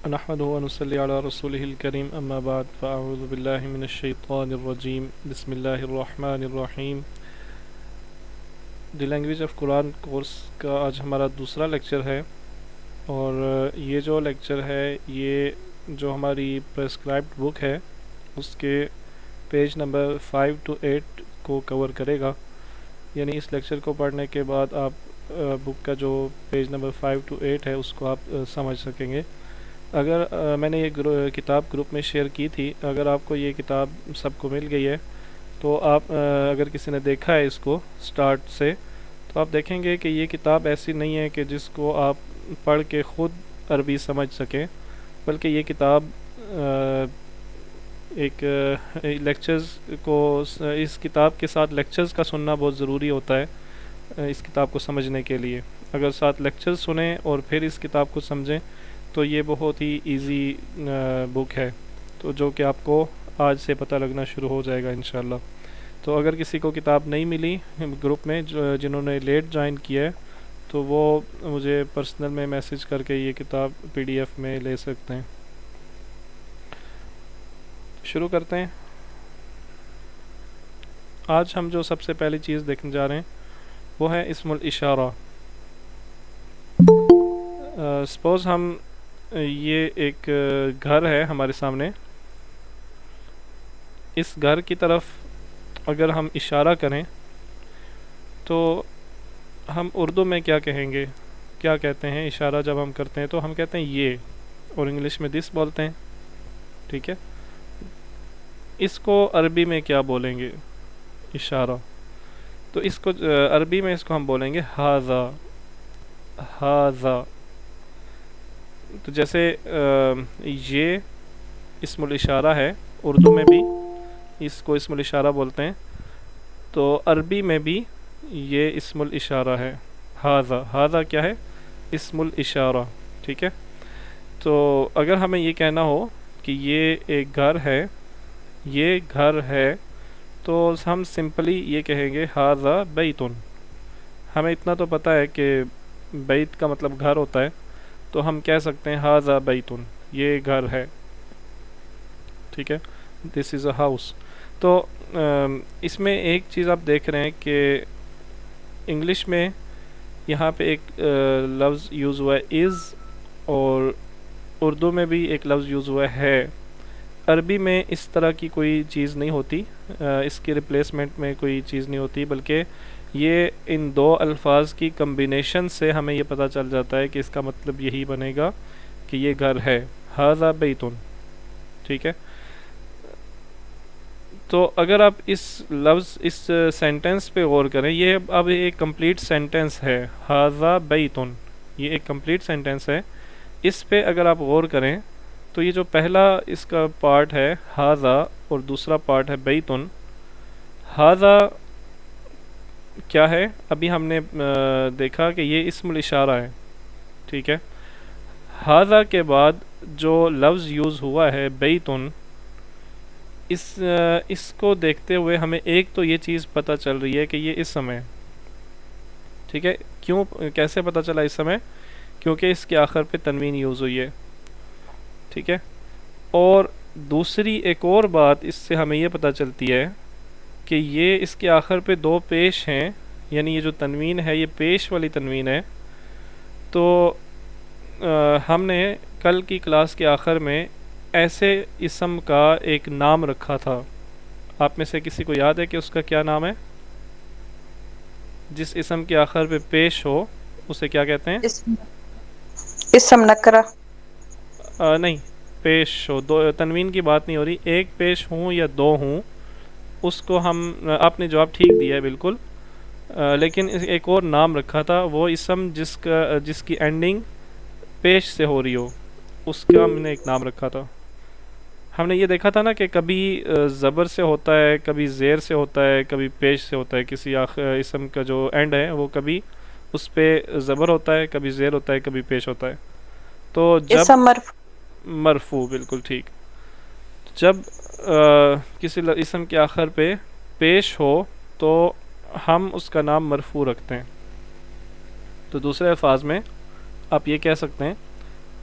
نحمده ونصلي على رسوله الكريم اما بعد فاعوذ بالله من الشیطان الرجیم بسم اللہ الرحمن الرحیم۔ The language of Quran course کا آج ہمارا دوسرا لیکچر ہے، اور یہ جو لیکچر ہے یہ جو ہماری پرسکرائبڈ بک ہے اس کے پیج نمبر 5 to 8 کو کور کرے گا، یعنی اس لیکچر کو پڑھنے کے بعد آپ بک کا جو پیج نمبر 5 to 8 ہے اس کو آپ سمجھ سکیں گے۔ اگر میں نے یہ کتاب گروپ میں شیئر کی تھی، اگر آپ کو یہ کتاب سب کو مل گئی ہے تو آپ اگر کسی نے دیکھا ہے اس کو سٹارٹ سے تو آپ دیکھیں گے کہ یہ کتاب ایسی نہیں ہے کہ جس کو آپ پڑھ کے خود عربی سمجھ سکیں، بلکہ یہ کتاب ایک لیکچرز کو، اس کتاب کے ساتھ لیکچرز کا سننا بہت ضروری ہوتا ہے اس کتاب کو سمجھنے کے لیے۔ اگر ساتھ لیکچرز سنیں اور پھر اس کتاب کو سمجھیں تو یہ بہت ہی ایزی بک ہے، تو جو کہ آپ کو آج سے پتہ لگنا شروع ہو جائے گا انشاءاللہ۔ تو اگر کسی کو کتاب نہیں ملی گروپ میں، جنہوں نے لیٹ جوائن کیا ہے، تو وہ مجھے پرسنل میں میسج کر کے یہ کتاب PDF میں لے سکتے ہیں۔ شروع کرتے ہیں۔ آج ہم جو سب سے پہلی چیز دیکھنے جا رہے ہیں وہ ہے اسم الاشارہ۔ سپوز ہم یہ ایک گھر ہے ہمارے سامنے، اس گھر کی طرف اگر ہم اشارہ کریں تو ہم اردو میں کیا کہیں گے، کیا کہتے ہیں اشارہ جب ہم کرتے ہیں تو ہم کہتے ہیں یہ، اور انگلش میں دس بولتے ہیں، ٹھیک ہے۔ اس کو عربی میں کیا بولیں گے اشارہ؟ تو اس کو عربی میں اس کو ہم بولیں گے ہاذا، ہاذا۔ تو جیسے یہ اسم الاشارہ ہے، اردو میں بھی اس کو اسم الاشارہ بولتے ہیں، تو عربی میں بھی یہ اسم الاشارہ ہے ہاذا۔ ہاذا کیا ہے؟ اسم الاشارہ، ٹھیک ہے۔ تو اگر ہمیں یہ کہنا ہو کہ یہ ایک گھر ہے، یہ گھر ہے، تو ہم سمپلی یہ کہیں گے ہاذا بیتن۔ ہمیں اتنا تو پتہ ہے کہ بیت کا مطلب گھر ہوتا ہے، تو ہم کہہ سکتے ہیں ہاذا بیتن، یہ گھر ہے، ٹھیک ہے، دس از اے ہاؤس۔ تو اس میں ایک چیز آپ دیکھ رہے ہیں کہ انگلش میں یہاں پہ ایک لفظ یوز ہوا ہے از، اور اردو میں بھی ایک لفظ یوز ہوا ہے۔ عربی میں اس طرح کی کوئی چیز نہیں ہوتی، اس کی ریپلیسمنٹ میں کوئی چیز نہیں ہوتی، بلکہ یہ ان دو الفاظ کی کمبینیشن سے ہمیں یہ پتہ چل جاتا ہے کہ اس کا مطلب یہی بنے گا کہ یہ گھر ہے، ھذا بیتن، ٹھیک ہے۔ تو اگر آپ اس لفظ، اس سینٹنس پہ غور کریں، یہ اب ایک کمپلیٹ سینٹنس ہے، ھذا بیتن، یہ ایک کمپلیٹ سینٹنس ہے۔ اس پہ اگر آپ غور کریں تو یہ جو پہلا اس کا پارٹ ہے ھذا اور دوسرا پارٹ ہے بیتن، ھذا کیا ہے؟ ابھی ہم نے دیکھا کہ یہ اسم الاشارہ ہے، ٹھیک ہے۔ ھذا کے بعد جو لفظ یوز ہوا ہے بیتن، اس کو دیکھتے ہوئے ہمیں ایک تو یہ چیز پتہ چل رہی ہے کہ یہ اسم ہے، ٹھیک ہے۔ کیوں، کیسے پتہ چلا اسم ہے؟ کیونکہ اس کے آخر پہ تنوین یوز ہوئی ہے، ٹھیک ہے۔ اور دوسری ایک اور بات اس سے ہمیں یہ پتہ چلتی ہے کہ یہ اس کے آخر پہ دو پیش ہیں، یعنی یہ جو تنوین ہے یہ پیش والی تنوین ہے۔ تو ہم نے کل کی کلاس کے آخر میں ایسے اسم کا ایک نام رکھا تھا، آپ میں سے کسی کو یاد ہے کہ اس کا کیا نام ہے؟ جس اسم کے آخر پہ پیش ہو اسے کیا کہتے ہیں؟ اسم نکرہ۔ نہیں، پیش ہو، دو تنوین کی بات نہیں ہو رہی، ایک پیش ہوں یا دو ہوں، اس کو ہم، آپ نے جواب ٹھیک دیا ہے بالکل، لیکن ایک اور نام رکھا تھا، وہ اسم جس کی اینڈنگ پیش سے ہو رہی ہو، اس کا ہم نے ایک نام رکھا تھا۔ ہم نے یہ دیکھا تھا نا کہ کبھی زبر سے ہوتا ہے، کبھی زیر سے ہوتا ہے، کبھی پیش سے ہوتا ہے، کسی اسم کا جو اینڈ ہے وہ کبھی اس پہ زبر ہوتا ہے، کبھی زیر ہوتا ہے، کبھی پیش ہوتا ہے۔ تو جب اسم مرفوع۔ مرفوع، بالکل ٹھیک، جب کسی اسم کے آخر پہ پیش ہو تو ہم اس کا نام مرفوع رکھتے ہیں۔ تو دوسرے الفاظ میں آپ یہ کہہ سکتے ہیں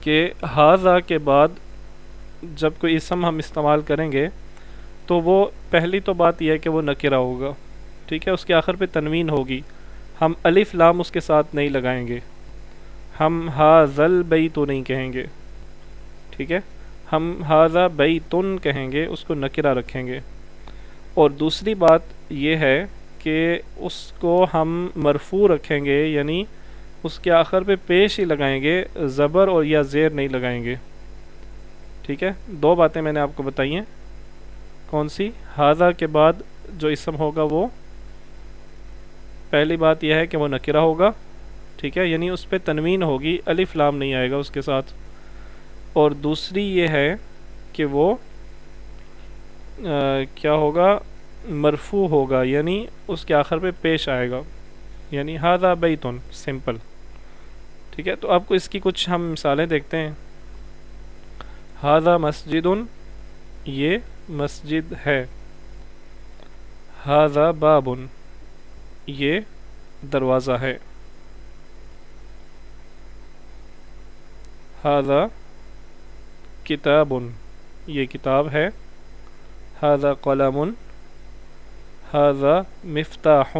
کہ ہاذا کے بعد جب کوئی اسم ہم استعمال کریں گے تو وہ پہلی تو بات یہ ہے کہ وہ نکرہ ہوگا، ٹھیک ہے، اس کے آخر پہ تنوین ہوگی، ہم الف لام اس کے ساتھ نہیں لگائیں گے، ہم ہاذل بیت نہیں کہیں گے، ٹھیک ہے، ہم ہاذا بیتن کہیں گے، اس کو نکرہ رکھیں گے۔ اور دوسری بات یہ ہے کہ اس کو ہم مرفوع رکھیں گے، یعنی اس کے آخر پہ پیش ہی لگائیں گے، زبر اور یا زیر نہیں لگائیں گے، ٹھیک ہے۔ دو باتیں میں نے آپ کو بتائی ہیں، کون سی؟ ہاذا کے بعد جو اسم ہوگا وہ پہلی بات یہ ہے کہ وہ نکرہ ہوگا، ٹھیک ہے، یعنی اس پہ تنوین ہوگی، الف لام نہیں آئے گا اس کے ساتھ۔ اور دوسری یہ ہے کہ وہ کیا ہوگا؟ مرفوع ہوگا، یعنی اس کے آخر پہ پیش آئے گا، یعنی ہاذا بیتن، سمپل، ٹھیک ہے۔ تو آپ کو اس کی کچھ ہم مثالیں دیکھتے ہیں۔ ہاذا مسجد، یہ مسجد ہے۔ ہاذا باب، یہ دروازہ ہے۔ ہاذا کتاب، یہ کتاب ہے۔ ہاذا قلم، ہاذا مفتاح،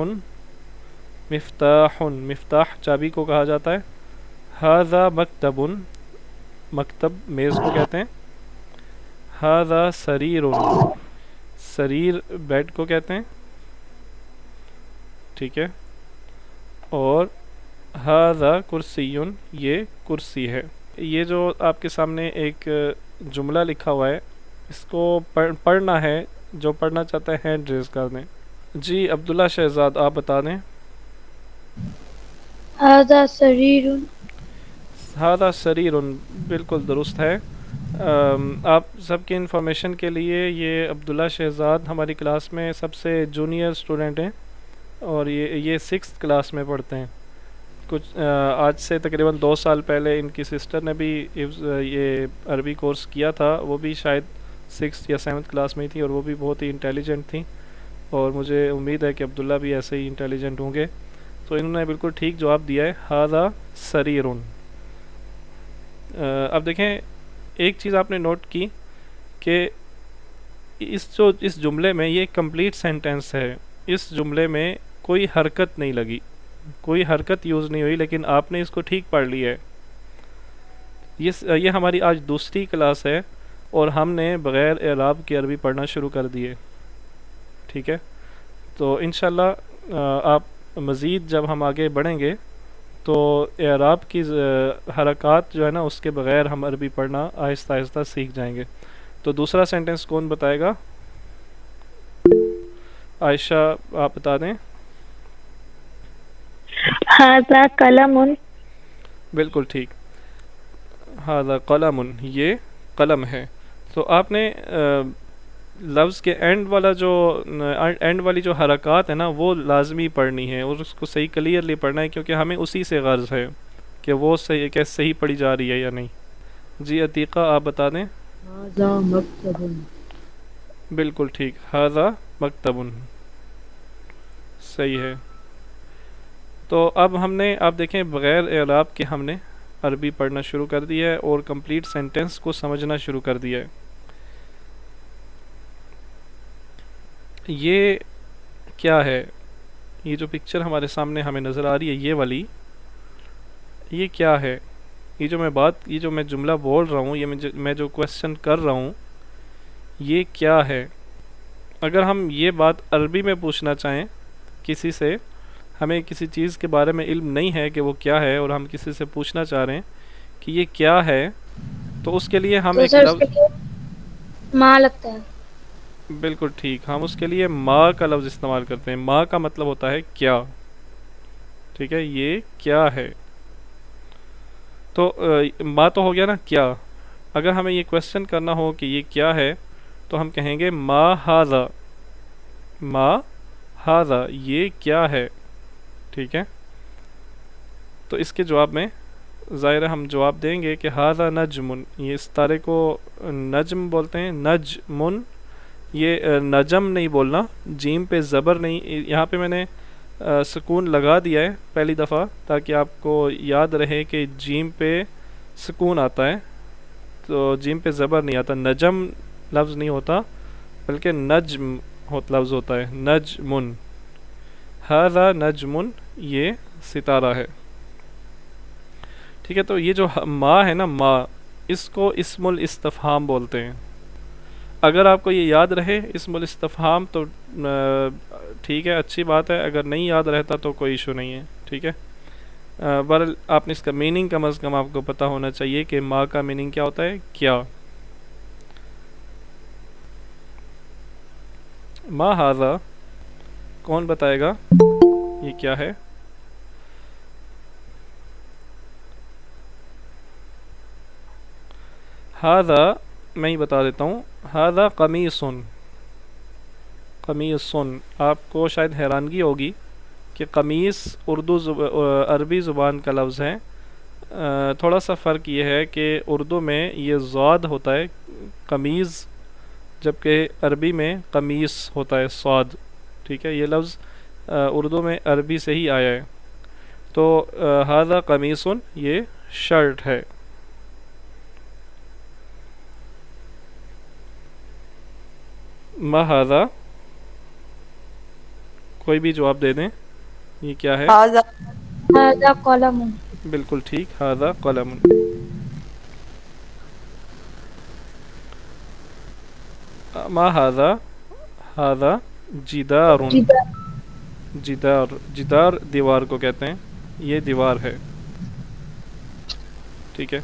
مفتاح، مفتاح چابی کو کہا جاتا ہے۔ ہاذا مکتب، مکتب میز کو کہتے ہیں۔ ہاذا سریر، سریر بیڈ کو کہتے ہیں، ٹھیک ہے۔ اور ہاذا کرسی، یہ کرسی ہے۔ یہ جو آپ کے سامنے ایک جملہ لکھا ہوا ہے، اس کو پڑھنا ہے، جو پڑھنا چاہتا ہے ہینڈ ریز کر دیں۔ جی عبداللہ شہزاد، آپ بتا دیں۔ هذا سرير. ہاذا سریر، بالکل درست ہے۔ آپ سب کی انفارمیشن کے لیے یہ عبداللہ شہزاد ہماری کلاس میں سب سے جونیئر اسٹوڈنٹ ہیں، اور یہ 6th کلاس میں پڑھتے ہیں۔ کچھ آج سے تقریباً 2 سال پہلے ان کی سسٹر نے بھی یہ عربی کورس کیا تھا، وہ بھی شاید 6th یا 7th کلاس میں ہی تھی، اور وہ بھی بہت ہی انٹیلیجنٹ تھیں، اور مجھے امید ہے کہ عبداللہ بھی ایسے ہی انٹیلیجنٹ ہوں گے۔ تو انہوں نے بالکل ٹھیک جواب دیا ہے، ہاذا سریرٌ۔ اب دیکھیں، ایک چیز آپ نے نوٹ کی کہ اس جملے میں یہ کمپلیٹ سینٹنس ہے، اس جملے میں کوئی حرکت نہیں لگی، کوئی حرکت یوز نہیں ہوئی، لیکن آپ نے اس کو ٹھیک پڑھ لیا ہے۔ یہ ہماری آج دوسری کلاس ہے، اور ہم نے بغیر اعراب کی عربی پڑھنا شروع کر دی ہے، ٹھیک ہے۔ تو انشاءاللہ آپ مزید جب ہم آگے بڑھیں گے تو اعراب کی حرکات جو ہے نا، اس کے بغیر ہم عربی پڑھنا آہستہ آہستہ سیکھ جائیں گے۔ تو دوسرا سینٹنس کون بتائے گا؟ عائشہ، آپ بتا دیں۔ هذا قلم. بالکل ٹھیک، ہاذا قلم، یہ قلم ہے۔ تو آپ نے لفظ کے اینڈ والی جو حرکات ہے نا، وہ لازمی پڑھنی ہے، اور اس کو صحیح کلیئرلی پڑھنا ہے، کیونکہ ہمیں اسی سے غرض ہے کہ وہ صحیح پڑھی جا رہی ہے یا نہیں۔ جی عتیقہ، آپ بتا دیں۔ هذا مکتب. بالکل ٹھیک، ہاذا مکتب، صحیح ہے۔ تو اب ہم نے، آپ دیکھیں، بغیر اعراب کے ہم نے عربی پڑھنا شروع کر دی ہے، اور کمپلیٹ سینٹنس کو سمجھنا شروع کر دیا ہے۔ یہ کیا ہے؟ یہ جو پکچر ہمارے سامنے ہمیں نظر آ رہی ہے، یہ والی، یہ کیا ہے؟ یہ جو میں جملہ بول رہا ہوں، یہ میں جو کویسچن کر رہا ہوں، یہ کیا ہے؟ اگر ہم یہ بات عربی میں پوچھنا چاہیں کسی سے، ہمیں کسی چیز کے بارے میں علم نہیں ہے کہ وہ کیا ہے، اور ہم کسی سے پوچھنا چاہ رہے ہیں کہ یہ کیا ہے، تو اس کے لیے ہم تو ایک سر اس کے لفظ، لیے ماں لگتا ہے۔ بالکل ٹھیک، ہم اس کے لیے ما کا لفظ استعمال کرتے ہیں۔ ما کا مطلب ہوتا ہے کیا، ٹھیک ہے، یہ کیا ہے۔ تو ما تو ہو گیا نا کیا۔ اگر ہمیں یہ کویسچن کرنا ہو کہ یہ کیا ہے، تو ہم کہیں گے ما ھذا، ما ھذا، یہ کیا ہے، ٹھیک ہے۔ تو اس کے جواب میں ظاہر ہم جواب دیں گے کہ ھذا نجم، یہ ستارے کو نجم بولتے ہیں، نجمن، یہ نجم نہیں بولنا، جیم پہ زبر نہیں، یہاں پہ میں نے سکون لگا دیا ہے پہلی دفعہ، تاکہ آپ کو یاد رہے کہ جیم پہ سکون آتا ہے، تو جیم پہ زبر نہیں آتا، نجم لفظ نہیں ہوتا بلکہ نجم لفظ ہوتا ہے، نجمن، ھذا نجمن، یہ ستارہ ہے، ٹھیک ہے۔ تو یہ جو ما ہے نا، ما، اس کو اسم الاستفہام بولتے ہیں۔ اگر آپ کو یہ یاد رہے اسم الاستفہام تو ٹھیک ہے، اچھی بات ہے، اگر نہیں یاد رہتا تو کوئی ایشو نہیں ہے، ٹھیک ہے۔ بہرحال آپ نے اس کا میننگ کم از کم آپ کو پتہ ہونا چاہیے کہ ما کا میننگ کیا ہوتا ہے، کیا۔ ما ھذا، کون بتائے گا یہ کیا ہے؟ ھذا میں ہی بتا دیتا ہوں، ھذا قمیصن، قمیصن، آپ کو شاید حیرانگی ہوگی کہ قمیص عربی زبان کا لفظ ہے، تھوڑا سا فرق یہ ہے کہ اردو میں یہ ضاد ہوتا ہے قمیض، جبکہ عربی میں قمیص ہوتا ہے صاد، ٹھیک ہے۔ یہ لفظ اردو میں عربی سے ہی آیا ہے۔ تو ھذا قمیصن، یہ شرٹ ہے۔ ما ھذا، کوئی بھی جواب دے دیں، یہ کیا ہے؟ هذا هذا قلم. بالکل ٹھیک، ھذا قلم۔ ما ھذا، ھذا جدار، جدار. جدار، جدار دیوار کو کہتے ہیں، یہ دیوار ہے، ٹھیک ہے۔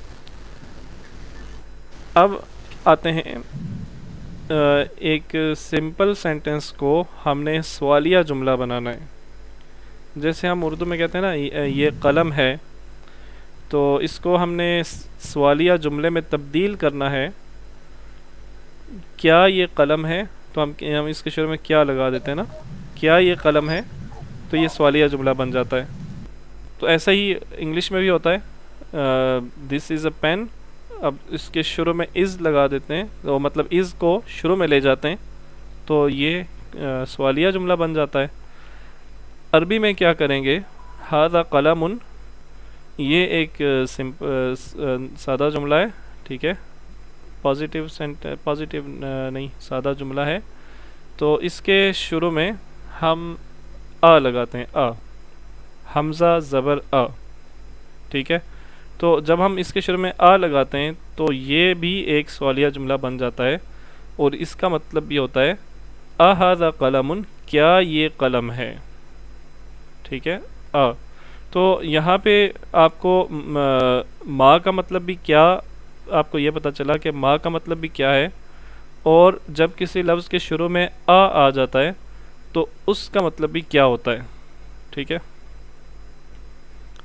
اب آتے ہیں ایک سمپل سینٹنس کو ہم نے سوالیہ جملہ بنانا ہے۔ جیسے ہم اردو میں کہتے ہیں نا یہ قلم ہے، تو اس کو ہم نے سوالیہ جملے میں تبدیل کرنا ہے۔ کیا یہ قلم ہے؟ تو ہم اس کے شروع میں کیا لگا دیتے ہیں نا، کیا یہ قلم ہے، تو یہ سوالیہ جملہ بن جاتا ہے۔ تو ایسا ہی انگلش میں بھی ہوتا ہے، دس از اے پین، اب اس کے شروع میں از لگا دیتے ہیں، تو مطلب از کو شروع میں لے جاتے ہیں، تو یہ سوالیہ جملہ بن جاتا ہے۔ عربی میں کیا کریں گے، ھذا قلم، یہ ایک سادہ جملہ ہے، ٹھیک ہے، پازیٹیو نہیں، سادہ جملہ ہے، تو اس کے شروع میں ہم آ لگاتے ہیں، آ، حمزہ زبر آ، ٹھیک ہے۔ تو جب ہم اس کے شروع میں آ لگاتے ہیں تو یہ بھی ایک سوالیہ جملہ بن جاتا ہے، اور اس کا مطلب بھی ہوتا ہے اھذا قلم، کیا یہ قلم ہے، ٹھیک ہے، آ۔ تو یہاں پہ آپ کو ما کا مطلب بھی کیا، آپ کو یہ پتہ چلا کہ ما کا مطلب بھی کیا ہے، اور جب کسی لفظ کے شروع میں آ جاتا ہے تو اس کا مطلب بھی کیا ہوتا ہے، ٹھیک ہے۔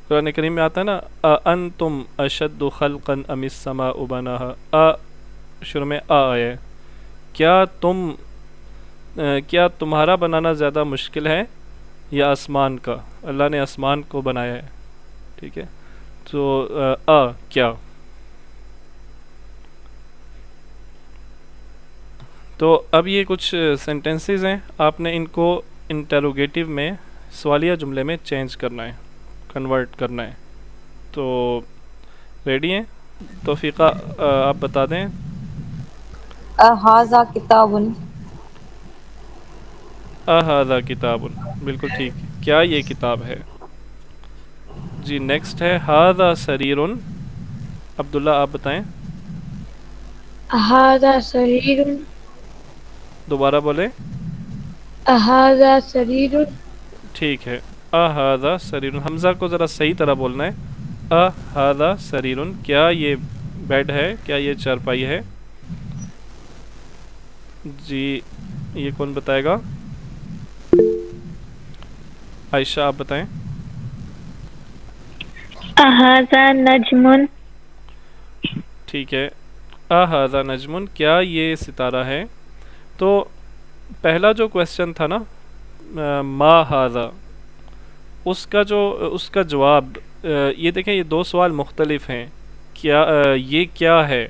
قرآن کریم میں آتا ہے نا اَأَنْتُمْ أَشَدُّ خَلْقًا أَمِ السَّمَاءُ بَنَاهَا، شروع میں آیا ہے، کیا تمہارا بنانا زیادہ مشکل ہے یا آسمان کا؟ اللہ نے آسمان کو بنایا ہے، ٹھیک ہے۔ تو کیا، تو اب یہ کچھ سینٹنسز ہیں، آپ نے ان کو انٹروگیٹو میں سوالیہ جملے میں چینج کرنا ہے، کنورٹ کرنا ہے۔ تو ریڈی ہیں؟ توفیقہ آپ بتا دیں۔ هذا کتاب، اھذا کتاب، بالکل ٹھیک، کیا یہ کتاب ہے؟ جی نیکسٹ ہے ھذا سریر، عبداللہ آپ بتائیں، هذا سرير. دوبارہ بولیں۔ هذا سرير. ٹھیک ہے، اھذا سریر، حمزہ کو ذرا صحیح طرح بولنا ہے، اھذا سریر، کیا یہ بیڈ ہے، کیا یہ چارپائی ہے؟ جی یہ کون بتائے گا؟ عائشہ آپ بتائیں۔ هذا نجم. ٹھیک ہے، اھذا نجم، کیا یہ ستارہ ہے؟ تو پہلا جو کویسچن تھا نا ما ھذا، اس کا جواب یہ دیکھیں، یہ دو سوال مختلف ہیں، کیا یہ کیا ہے،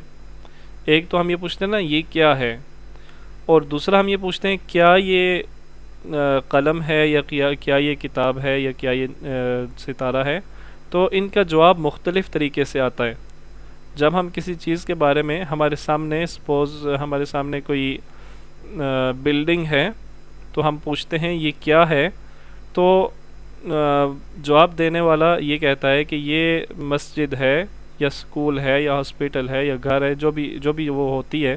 ایک تو ہم یہ پوچھتے ہیں نا یہ کیا ہے، اور دوسرا ہم یہ پوچھتے ہیں کیا یہ قلم ہے، یا کیا یہ کتاب ہے، یا کیا یہ ستارہ ہے۔ تو ان کا جواب مختلف طریقے سے آتا ہے۔ جب ہم کسی چیز کے بارے میں ہمارے سامنے سپوز ہمارے سامنے کوئی بلڈنگ ہے تو ہم پوچھتے ہیں یہ کیا ہے، تو جواب دینے والا یہ کہتا ہے کہ یہ مسجد ہے یا اسکول ہے یا ہاسپٹل ہے یا گھر ہے، جو بھی وہ ہوتی ہے،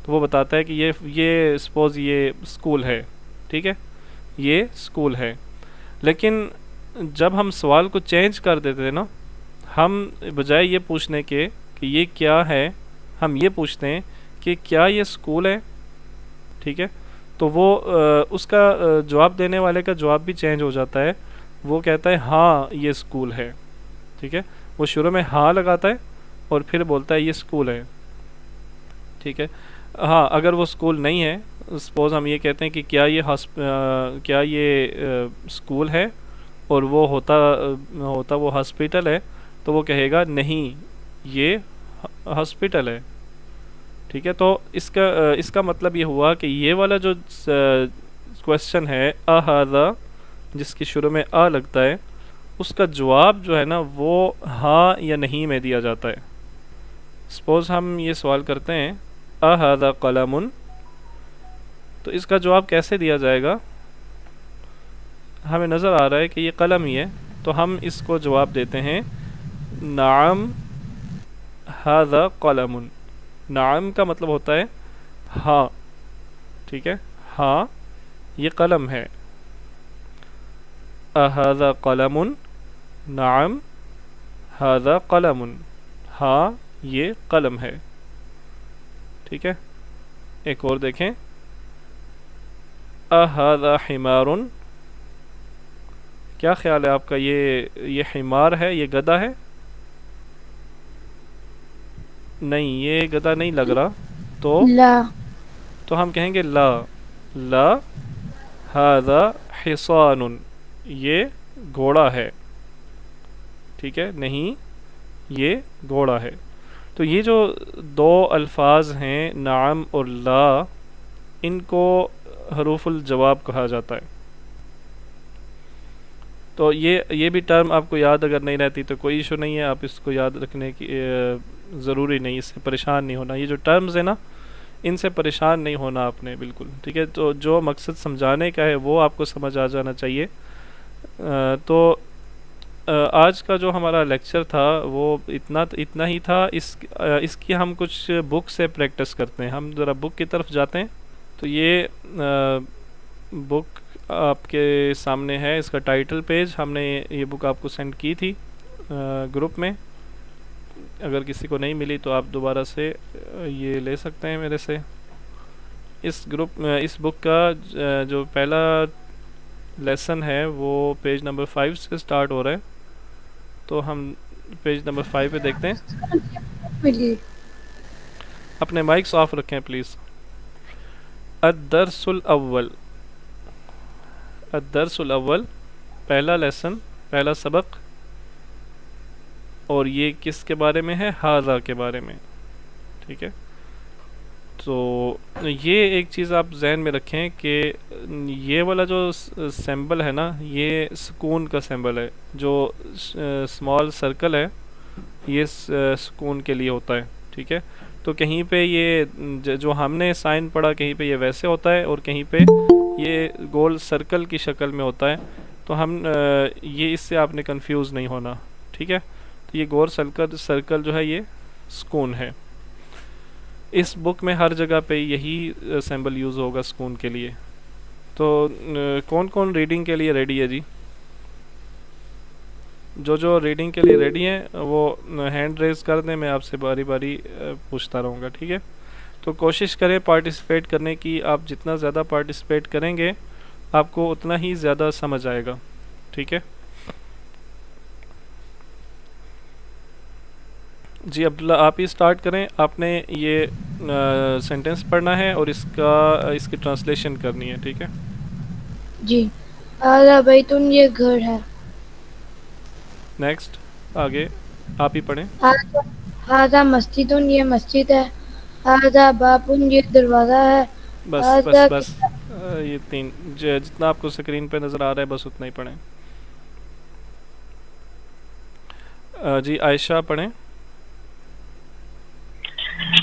تو وہ بتاتا ہے کہ یہ سپوز یہ اسکول ہے، ٹھیک ہے، یہ اسکول ہے۔ لیکن جب ہم سوال کو چینج کر دیتے ہیں نا، ہم بجائے یہ پوچھنے کے کہ یہ کیا ہے، ہم یہ پوچھتے ہیں کہ کیا یہ اسکول ہے، ٹھیک ہے، تو وہ اس کا جواب دینے والے کا جواب بھی چینج ہو جاتا ہے، وہ کہتا ہے ہاں یہ اسکول ہے، ٹھیک ہے، وہ شروع میں ہاں لگاتا ہے اور پھر بولتا ہے یہ اسکول ہے، ٹھیک ہے۔ ہاں اگر وہ اسکول نہیں ہے، سپوز ہم یہ کہتے ہیں کہ کیا یہ اسکول ہے اور وہ ہوتا وہ ہاسپٹل ہے، تو وہ کہے گا نہیں یہ ہاسپٹل ہے، ٹھیک ہے۔ تو اس کا مطلب یہ ہوا کہ یہ والا جو کوشچن ہے اہذا، جس کی شروع میں لگتا ہے، اس کا جواب جو ہے نا وہ ہاں یا نہیں میں دیا جاتا ہے۔ سپوز ہم یہ سوال کرتے ہیں اہذا قلم، تو اس کا جواب کیسے دیا جائے گا؟ ہمیں نظر آ رہا ہے کہ یہ قلم ہی ہے، تو ہم اس کو جواب دیتے ہیں نعم ھذا قلم۔ نعم کا مطلب ہوتا ہے ہاں، ٹھیک ہے، ہاں یہ قلم ہے۔ اھذا قلم، نعم ھذا قلم، ہاں یہ قلم ہے، ٹھیک ہے۔ ایک اور دیکھیں اھذا حمار، کیا خیال ہے آپ کا، یہ حمار ہے، یہ گدھا ہے؟ نہیں، یہ گدھا نہیں لگ رہا، لا تو ہم کہیں گے لا ھذا حصان، یہ گھوڑا ہے، ٹھیک ہے، نہیں یہ گھوڑا ہے۔ تو یہ جو دو الفاظ ہیں نعم اور لا، ان کو حروف الجواب کہا جاتا ہے۔ تو یہ بھی ٹرم آپ کو یاد اگر نہیں رہتی تو کوئی ایشو نہیں ہے، آپ اس کو یاد رکھنے کی ضروری نہیں، اس سے پریشان نہیں ہونا۔ یہ جو ٹرمز ہیں نا، ان سے پریشان نہیں ہونا آپ نے بالکل، ٹھیک ہے۔ تو جو مقصد سمجھانے کا ہے وہ آپ کو سمجھ آ جانا چاہیے۔ تو آج کا جو ہمارا لیکچر تھا وہ اتنا ہی تھا۔ اس کی ہم کچھ بک سے پریکٹس کرتے ہیں، ہم ذرا بک کی طرف جاتے ہیں۔ تو یہ بک آپ کے سامنے ہے، اس کا ٹائٹل پیج، ہم نے یہ بک آپ کو سینڈ کی تھی گروپ میں، اگر کسی کو نہیں ملی تو آپ دوبارہ سے یہ لے سکتے ہیں میرے سے۔ اس بک کا جو پہلا لیسن ہے وہ پیج نمبر 5 سے سٹارٹ ہو رہا ہے، تو ہم پیج نمبر 5 پہ دیکھتے ہیں۔ ملی اپنے مائکس آف رکھیں پلیز۔ الدرس الاول، الدرس الاول، پہلا لیسن، پہلا سبق، اور یہ کس کے بارے میں ہے؟ ھذا کے بارے میں، ٹھیک ہے۔ تو یہ ایک چیز آپ ذہن میں رکھیں کہ یہ والا جو سمبل ہے نا، یہ سکون کا سمبل ہے، جو اسمال سرکل ہے یہ سکون کے لیے ہوتا ہے، ٹھیک ہے۔ تو کہیں پہ یہ جو ہم نے سائن پڑھا، کہیں پہ یہ ویسے ہوتا ہے اور کہیں پہ یہ گول سرکل کی شکل میں ہوتا ہے، تو ہم یہ اس سے آپ نے کنفیوز نہیں ہونا، ٹھیک ہے۔ تو یہ گول سرکل جو ہے یہ سکون ہے۔ اس بک میں ہر جگہ پہ یہی سمبل یوز ہوگا سکون کے لیے۔ تو کون کون ریڈنگ کے لیے ریڈی ہے جی؟ جو ریڈنگ کے لیے ریڈی ہیں وہ ہینڈ ریز کر دیں، میں آپ سے باری باری پوچھتا رہوں گا، ٹھیک ہے۔ تو کوشش کریں پارٹیسپیٹ کرنے کی، آپ جتنا زیادہ پارٹیسپیٹ کریں گے آپ کو اتنا ہی زیادہ سمجھ آئے گا، ٹھیک ہے۔ جی عبداللہ آپ ہی اسٹارٹ کریں، آپ نے یہ سینٹنس پڑھنا ہے اور اس کی ٹرانسلیشن کرنی ہے، ٹھیک ہے۔ جی، ھذا بیتن، یہ گھر ہے۔ نیکسٹ، آگے آپ ہی پڑھیں۔ ھذا مسجدن، یہ مسجد ہے۔ ھذا بابن، یہ دروازہ ہے۔ بس بس ھذا بس، یہ تین جتنا آپ کو سکرین پہ نظر آ رہا ہے بس اتنا ہی پڑھیں۔ جی عائشہ پڑھیں۔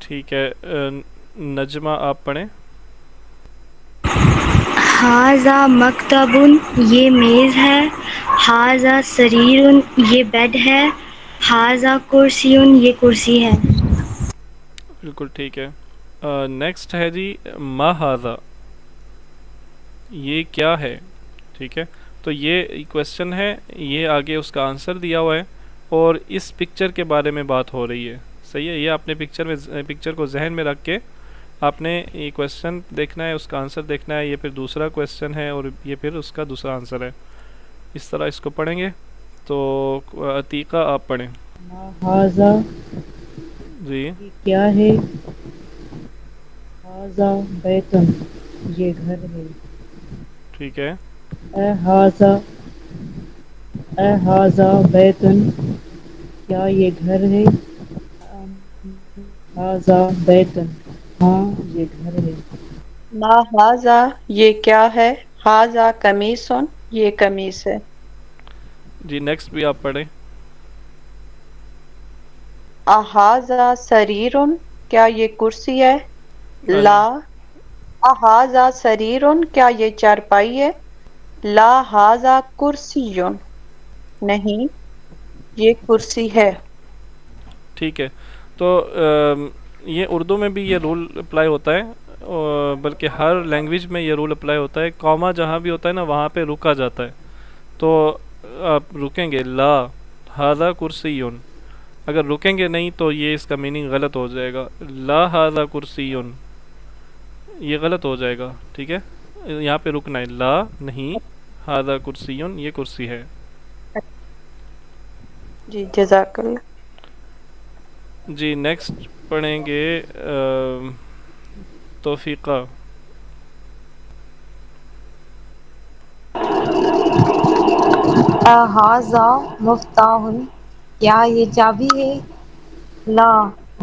ٹھیک ہے نجمہ آپ پڑھیں. حاذا مکتبن یہ میز ہے، حاذا سریرن یہ بیڈ ہے، حاذا کرسیٌ یہ کرسی ہے. بالکل ٹھیک ہے. نیکسٹ ہے جی ما ہاذا، یہ کیا ہے. ٹھیک ہے، تو یہ کویشچن ہے، یہ آگے اس کا آنسر دیا ہوا ہے اور اس پکچر کے بارے میں بات ہو رہی ہے. صحیح ہے، یہ اپنے پکچر کو ذہن میں رکھ کے آپ نے یہ کویشچن دیکھنا ہے، اس کا آنسر دیکھنا ہے. یہ پھر دوسرا کویشچن ہے اور یہ پھر اس کا دوسرا آنسر ہے. اس طرح اس کو پڑھیں گے. تو عتیقہ آپ پڑھیں. ما ہاذا جی یہ کیا ہے، ہاذا بیتن یہ گھر ہے، ٹھیک ہے. اے ہاذا بیتن کیا یہ گھر ہے، ہاذا بیتن ہاں یہ گھر ہے. ما ہاذا یہ کیا ہے، ہاذا قمیصن یہ قمیص ہے. جی نیکسٹ بھی آپ پڑھیں. اہذا سریرن کیا یہ کرسی ہے، ہاں جی لا. اہذا سریرن کیا یہ چارپائی ہے، لا ہاذا کرسیٌ نہیں یہ کرسی ہے. ٹھیک ہے. تو یہ اردو میں بھی یہ رول اپلائی ہوتا ہے، بلکہ ہر لینگویج میں یہ رول اپلائی ہوتا ہے. کاما جہاں بھی ہوتا ہے نا وہاں پہ رکا جاتا ہے. تو آپ رکیں گے لا ہاذا کرسیٌ، اگر رکیں گے نہیں تو یہ اس کا میننگ غلط ہو جائے گا. لا ہاذا کرسیٌ یہ غلط ہو جائے گا. ٹھیک ہے، یہاں پہ رکنا ہے، لا نہیں ہاذا کرسیٌ یہ کرسی ہے. جی جزاک اللہ. جی نیکسٹ پڑھیں گے توفیقہ. اہذا مفتاح کیا یہ چابی ہے، لا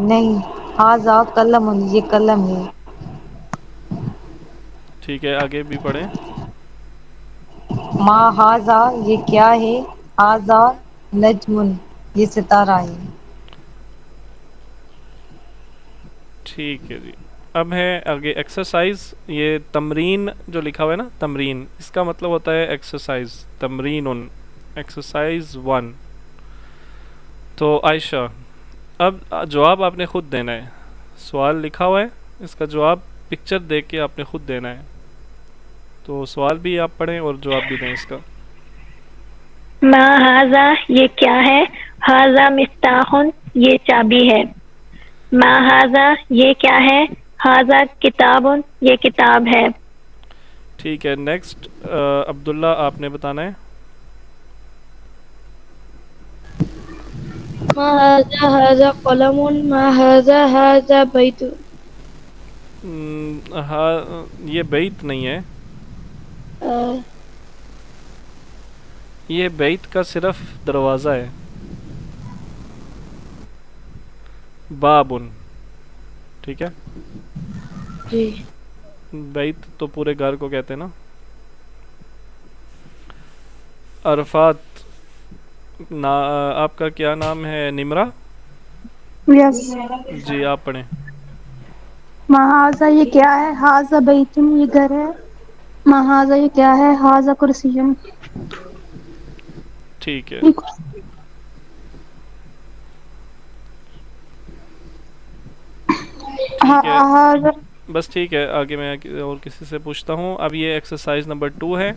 نہیں، ہاذا قلم یہ قلم ہے. ٹھیک ہے، آگے بھی پڑھیں. ما ہاذا یہ کیا ہے، ہاذا نجم یہ ستارہ ہے. ٹھیک ہے جی. اب ہے آگے ایکسرسائز. یہ تمرین جو لکھا ہوا ہے نا، تمرین، اس کا مطلب ہوتا ہے ایکسرسائز. تمرین ایکسرسائز 1. تو عائشہ اب جواب آپ نے خود دینا ہے. سوال لکھا ہوا ہے، اس کا جواب پکچر دیکھ کے آپ نے خود دینا ہے. تو سوال بھی آپ پڑھیں اور جواب بھی دیں اس کا. ما ہاذا یہ کیا ہے، ہاذا مفتاحن یہ چابی ہے. ما ہاذا یہ کیا ہے، ہاذا کتابن یہ کتاب ہے. ٹھیک ہے. نیکسٹ عبداللہ آپ نے بتانا ہے. ما هذا هذا قلم، ما هذا هذا بيت. ہاں یہ بیت نہیں ہے، یہ بیت کا صرف دروازہ ہے. بابن. ٹھیک ہے، جی بیت تو پورے گھر کو کہتے ہیں نا. عرفات آپ کا کیا نام ہے، نمرہ؟ یس. جی آپ پڑھیں. محاذا یہ کیا ہے، حاذا بیتن یہ گھر ہے، محاذا یہ کیا ہے، حاذا کرسیٌ. ٹھیک ہے. ٹھیک ہے حاذا بس ٹھیک ہے. آگے میں اور کسی سے پوچھتا ہوں. اب یہ ایکسرسائز نمبر 2 ہے.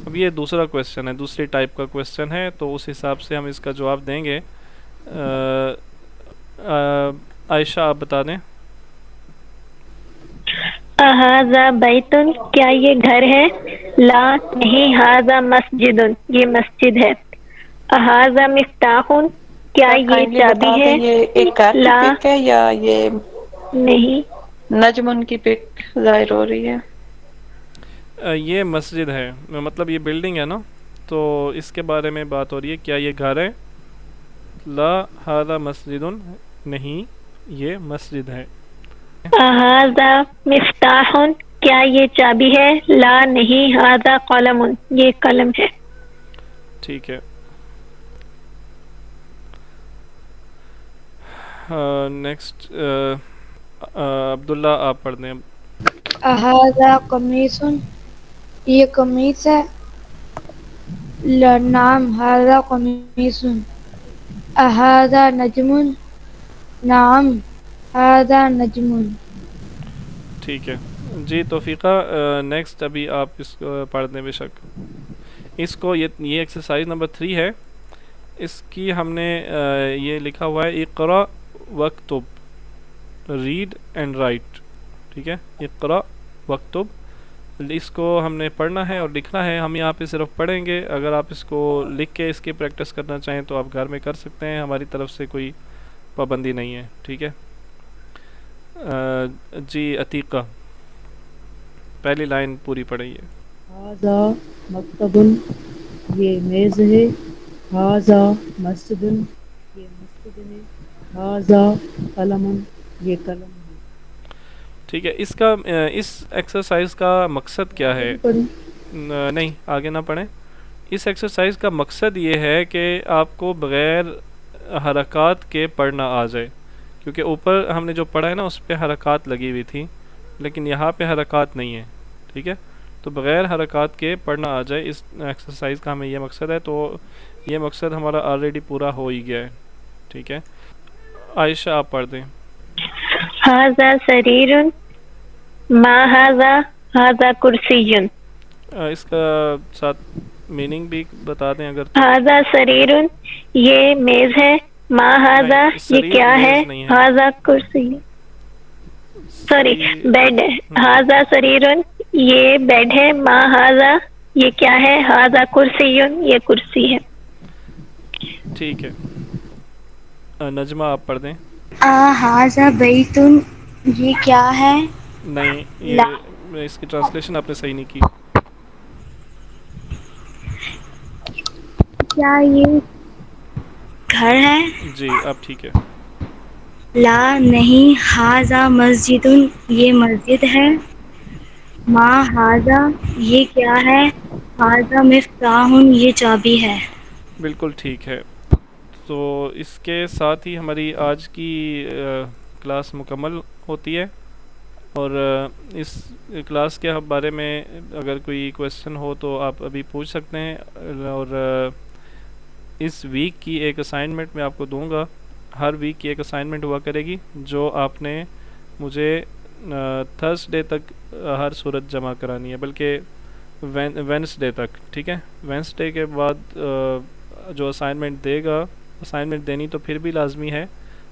اب یہ دوسرا کویشچن ہے، دوسری ٹائپ کا کویشچن ہے، تو اس حساب سے ہم اس کا جواب دیں گے. عائشہ آپ بتا دیں. اہذا بیتن کیا یہ گھر ہے، لا نہیں، ہاذا مسجد یہ مسجد ہے. اہذا مفتاحن کیا سر یہ کائنڈلی چابی بتا دیں ہے، یہ ایک گھر کی لا پک ہے یا یہ نہیں. نجم کی پک ظاہر ہو رہی ہے. یہ مسجد ہے، مطلب یہ بلڈنگ ہے نا، تو اس کے بارے میں بات ہو رہی ہے. کیا یہ گھر ہے؟ لا ہذا مسجد نہیں، یہ مسجد ہے. اہذا مفتاحن کیا یہ چابی ہے؟ لا نہیں، ھذا قلم، یہ قلم ہے۔ ٹھیک ہے، نیکسٹ عبداللہ آپ پڑھ دیں۔ اہذا قمیص، یہ قمیص ہے۔ نعم ھذا قمیص۔ اہذا نجم، نعم ھذا نجم۔ ٹھیک ہے جی توفیقہ، نیکسٹ ابھی آپ اس کو پڑھ دیں بے شک۔ اس کو یہ ایکسرسائز نمبر 3 ہے، اس کی ہم نے یہ لکھا ہوا ہے اقرا وکتب، ریڈ اینڈ رائٹ، ٹھیک ہے، اقرا وکتب، اس کو ہم نے پڑھنا ہے اور لکھنا ہے۔ ہم یہاں پہ صرف پڑھیں گے، اگر آپ اس کو لکھ کے اس کی پریکٹس کرنا چاہیں تو آپ گھر میں کر سکتے ہیں، ہماری طرف سے کوئی پابندی نہیں ہے، ٹھیک ہے۔ جی عتیقہ پہلی لائن پوری پڑھیے۔ ھذا مکتب، یہ میز ہے۔ ھذا مسجد، یہ مسجد ہے۔ ھذا قلم، یہ قلم ہے۔ ٹھیک ہے، اس ایکسرسائز کا مقصد کیا آگے ہے؟ بھی پڑھیں؟ نہیں آگے نہ پڑھیں۔ اس ایکسرسائز کا مقصد یہ ہے کہ آپ کو بغیر حرکات کے پڑھنا آ جائے، کیونکہ اوپر ہم نے جو پڑھا ہے نا اس پہ حرکات لگی ہوئی تھی، لیکن یہاں پہ حرکات نہیں ہے، ٹھیک ہے، تو بغیر حرکات کے پڑھنا آ جائے، اس ایکسرسائز کا ہمیں یہ مقصد ہے۔ تو یہ مقصد ہمارا آلریڈی پورا ہو ہی گیا ہے، ٹھیک ہے۔ عائشہ آپ پڑھ دیں۔ ھذا سریر، ما ھذا، ھذا کرسی۔ اس کا ساتھ میننگ بھی بتا دیں اگر تو۔ ھذا سریر، یہ میز ہے۔ ما ھذا، نہیں، یہ سریر کیا ہے؟ میز نہیں ہے، ھذا کرسی، سوری بیڈ ہے۔ ھذا سریر، یہ بیڈ ہے۔ ما ھذا، یہ کیا ہے؟ ھذا کرسی، یہ کرسی ہے۔ ٹھیک ہے، نجمہ آپ پڑھ دیں۔ ھذا بیت، یہ کیا ہے؟ نہیں، لا، یہ اس کی ٹرانسلیشن آپ نے صحیح نہیں کی۔ کیا یہ گھر ہے؟ جی اب ٹھیک ہے۔ لا نہیں، ھذا مسجد، یہ مسجد ہے۔ ما ھذا، یہ کیا ہے؟ ھذا مفتاح، یہ چابی ہے۔ بالکل ٹھیک ہے، تو اس کے ساتھ ہی ہماری آج کی کلاس مکمل ہوتی ہے، اور اس کلاس کے بارے میں اگر کوئی کویسچن ہو تو آپ ابھی پوچھ سکتے ہیں، اور اس ویک کی ایک اسائنمنٹ میں آپ کو دوں گا، ہر ویک کی ایک اسائنمنٹ ہوا کرے گی جو آپ نے مجھے تھرسڈے تک ہر صورت جمع کرانی ہے، بلکہ وینسڈے تک، ٹھیک ہے۔ وینسڈے کے بعد جو اسائنمنٹ دے گا، اسائنمنٹ دینی تو پھر بھی لازمی ہے،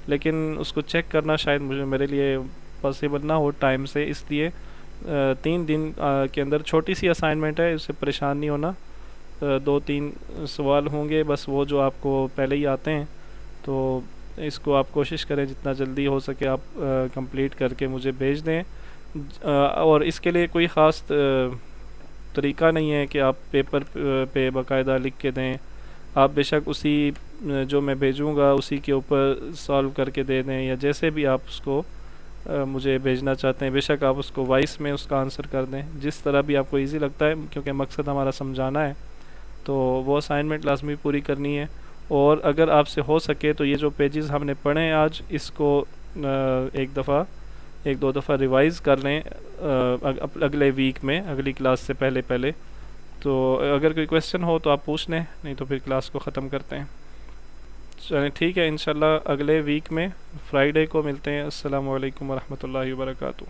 لیکن اس کو چیک کرنا شاید میرے لیے پاسبل نہ ہو ٹائم سے، اس لیے 3 دن کے اندر چھوٹی سی اسائنمنٹ ہے، اس سے پریشان نہیں ہونا، 2-3 سوال ہوں گے بس، وہ جو آپ کو پہلے ہی آتے ہیں، تو اس کو آپ کوشش کریں جتنا جلدی ہو سکے آپ کمپلیٹ کر کے مجھے بھیج دیں، اور اس کے لیے کوئی خاص طریقہ نہیں ہے کہ آپ پیپر پہ باقاعدہ لکھ کے دیں، آپ بے شک اسی جو میں بھیجوں گا اسی کے اوپر سالو کر کے دے دیں، یا جیسے بھی آپ اس کو مجھے بھیجنا چاہتے ہیں، بے شک آپ اس کو وائس میں اس کا آنسر کر دیں، جس طرح بھی آپ کو ایزی لگتا ہے، کیونکہ مقصد ہمارا سمجھانا ہے، تو وہ اسائنمنٹ لازمی پوری کرنی ہے۔ اور اگر آپ سے ہو سکے تو یہ جو پیجز ہم نے پڑھے ہیں آج، اس کو 1-2 دفعہ ریوائز کر لیں اگلے ویک میں، اگلی کلاس سے پہلے، تو اگر کوئی کویسچن ہو تو آپ پوچھ لیں، نہیں تو پھر کلاس کو ختم کرتے ہیں۔ چلیں ٹھیک ہے، انشاءاللہ اگلے ویک میں فرائیڈے کو ملتے ہیں۔ السلام علیکم ورحمۃ اللہ وبرکاتہ۔